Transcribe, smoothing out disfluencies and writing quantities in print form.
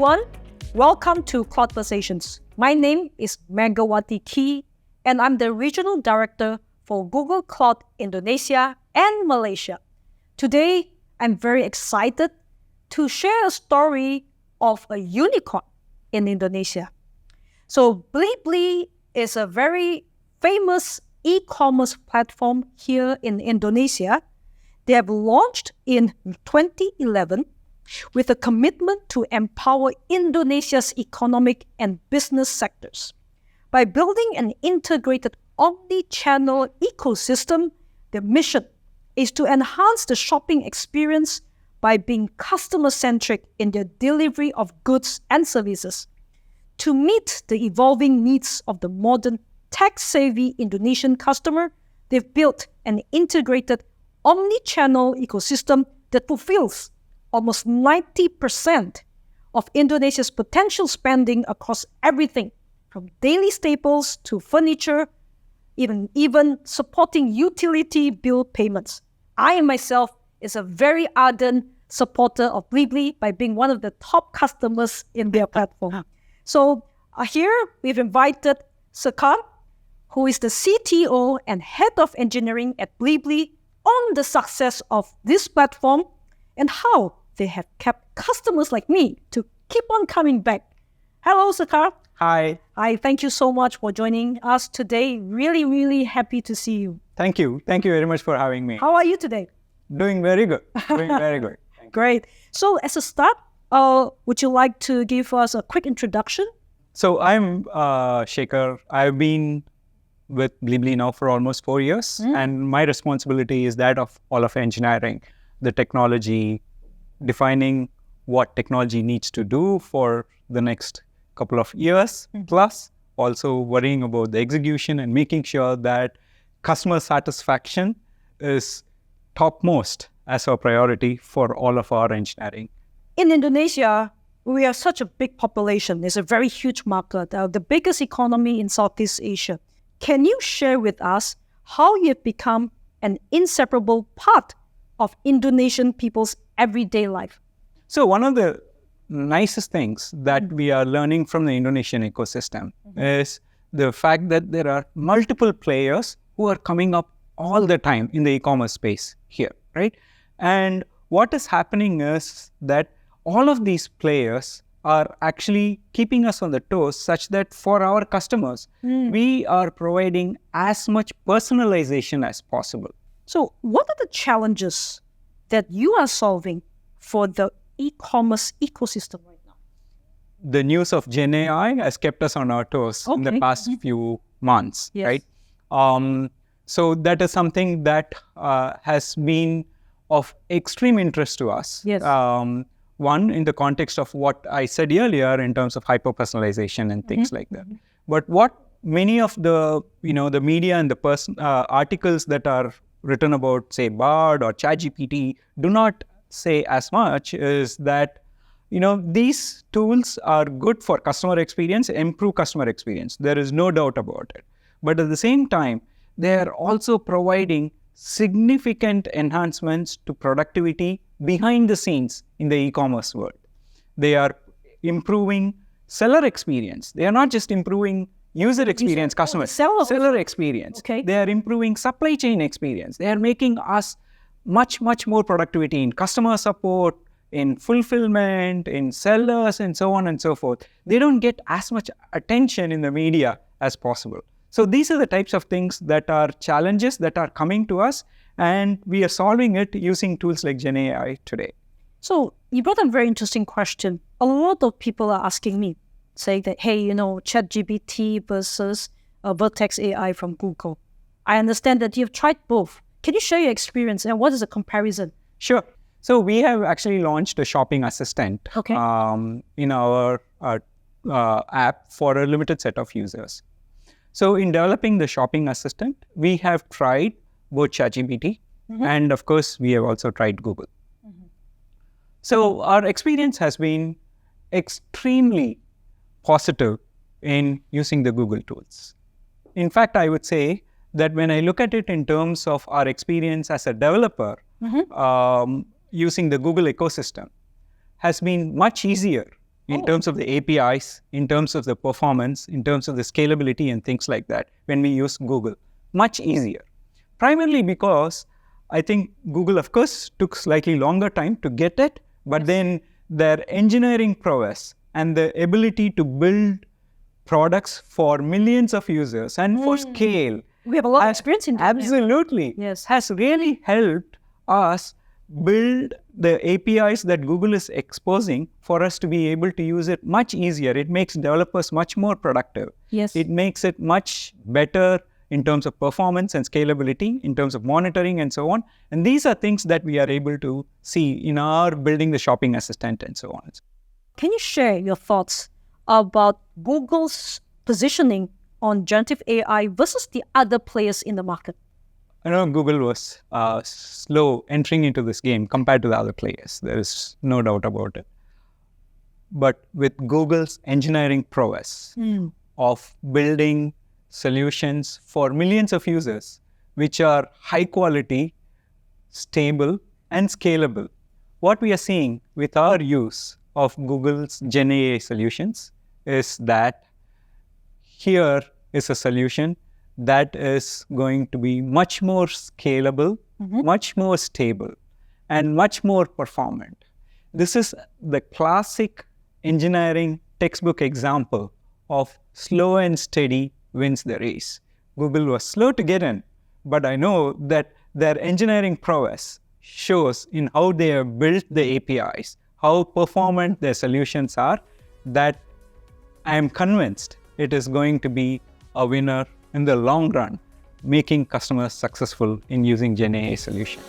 everyone. Welcome to Conversations. My name is Megawati Key, and I'm the Regional Director for Google Cloud Indonesia and Malaysia. Today, I'm very excited to share a story of a unicorn in Indonesia. So Blibli is a very famous e-commerce platform here in Indonesia. They have launched in 2011 with a commitment to empower Indonesia's economic and business sectors. By building an integrated omnichannel ecosystem, their mission is to enhance the shopping experience by being customer-centric in their delivery of goods and services. To meet the evolving needs of the modern tech-savvy Indonesian customer, they've built an integrated omnichannel ecosystem that fulfills almost 90% of Indonesia's potential spending across everything from daily staples to furniture, even supporting utility bill payments. I myself is a very ardent supporter of Blibli by being one of the top customers in their platform. So here we've invited Sekar, who is the CTO and Head of Engineering at Blibli, on the success of this platform and how they have kept customers like me to keep on coming back. Hello, Sekar. Hi. Hi, thank you so much for joining us today. Really, really happy to see you. Thank you. Thank you very much for having me. How are you today? Doing very good. Doing very good. Thank you. Great. So as a start, would you like to give us a quick introduction? So I'm Shekhar. I've been with Blibli now for almost 4 years, and my responsibility is that of all of engineering, the technology, defining what technology needs to do for the next couple of years, plus also worrying about the execution and making sure that customer satisfaction is topmost as our priority for all of our engineering. In Indonesia, we are such a big population. It's a very huge market, the biggest economy in Southeast Asia. Can you share with us how you've become an inseparable part of Indonesian people's everyday life? So one of the nicest things that we are learning from the Indonesian ecosystem is the fact that there are multiple players who are coming up all the time in the e-commerce space here, right? And what is happening is that all of these players are actually keeping us on the toes such that for our customers, we are providing as much personalization as possible. So what are the challenges that you are solving for the e-commerce ecosystem right now? The news of Gen AI has kept us on our toes in the past few months, right? So that is something that has been of extreme interest to us. Yes. One, in the context of what I said earlier in terms of hyper-personalization and things like that. But what many of the, the media and the articles that are written about, say, Bard or ChatGPT do not say as much is that, these tools are good for customer experience, improve customer experience. There is no doubt about it. But at the same time, they are also providing significant enhancements to productivity behind the scenes in the e-commerce world. They are improving seller experience. They are not just improving user experience, seller experience. Okay. They are improving supply chain experience. They are making us much, much more productivity in customer support, in fulfillment, in sellers, and so on and so forth. They don't get as much attention in the media as possible. So these are the types of things that are challenges that are coming to us, and we are solving it using tools like Gen AI today. So you brought up a very interesting question. A lot of people are asking me, saying that, hey, ChatGPT versus Vertex AI from Google. I understand that you've tried both. Can you share your experience and what is the comparison? Sure. So we have actually launched a shopping assistant in our app for a limited set of users. So in developing the shopping assistant, we have tried both ChatGPT and of course, we have also tried Google. So our experience has been extremely positive in using the Google tools. In fact, I would say that when I look at it in terms of our experience as a developer, using the Google ecosystem has been much easier in terms of the APIs, in terms of the performance, in terms of the scalability and things like that when we use Google. Much easier. Primarily because I think Google, of course, took slightly longer time to get it, but then their engineering prowess and the ability to build products for millions of users and for scale. We have a lot of experience in doing that. Absolutely. Yes. Has really helped us build the APIs that Google is exposing for us to be able to use it much easier. It makes developers much more productive. Yes. It makes it much better in terms of performance and scalability, in terms of monitoring and so on. And these are things that we are able to see in our building the shopping assistant and so on. Can you share your thoughts about Google's positioning on generative AI versus the other players in the market? I know Google was slow entering into this game compared to the other players. There is no doubt about it. But with Google's engineering prowess of building solutions for millions of users, which are high quality, stable, and scalable, what we are seeing with our use of Google's Gen AI solutions is that here is a solution that is going to be much more scalable, much more stable, and much more performant. This is the classic engineering textbook example of slow and steady wins the race. Google was slow to get in, but I know that their engineering prowess shows in how they have built the APIs, how performant their solutions are, that I am convinced it is going to be a winner in the long run, making customers successful in using Gen AI solutions.